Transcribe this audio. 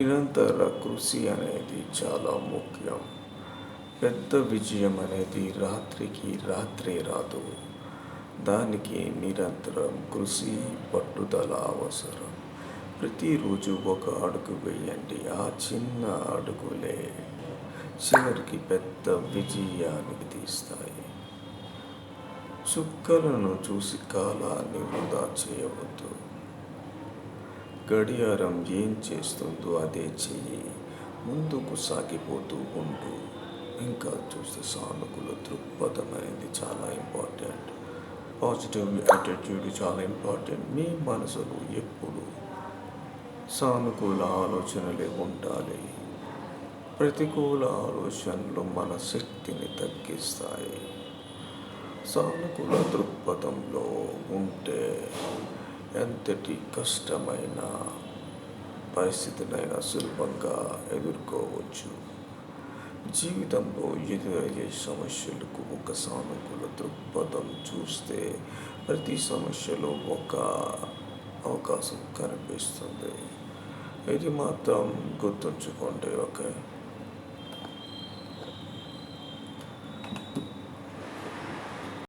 నిరంతర కృషి అనేది చాలా ముఖ్యం. పెద్ద విజయం అనేది రాత్రికి రాత్రే రాదు. దానికి నిరంతరం కృషి, పట్టుదల అవసరం. ప్రతిరోజు ఒక అడుగు వేయండి. ఆ చిన్న అడుగులే చివరికి పెద్ద విజయానికి తీస్తాయి. చుక్కలను చూసి కాలాన్ని వృధా చేయవద్దు. గడియారం ఏం చేస్తుందో అదే చెయ్యి. ముందుకు సాగిపోతూ ఉంటూ. ఇంకా చూస్తే సానుకూల దృక్పథం అనేది చాలా ఇంపార్టెంట్. పాజిటివ్ యాటిట్యూడ్ చాలా ఇంపార్టెంట్. మీ మనసులో ఎప్పుడు సానుకూల ఆలోచనలే ఉండాలి. ప్రతికూల ఆలోచనలు మన శక్తిని తగ్గిస్తాయి. సానుకూల దృక్పథంలో ఉంటే ఎంతటి కష్టమైన పరిస్థితినైనా సులభంగా ఎదుర్కోవచ్చు. జీవితంలో ఎదురయ్యే సమస్యలకు ఒక సానుకూల దృక్పథం చూస్తే ప్రతి సమస్యలో ఒక అవకాశం కనిపిస్తుంది. ఇది మాత్రం గుర్తుంచుకోండి. ఓకే.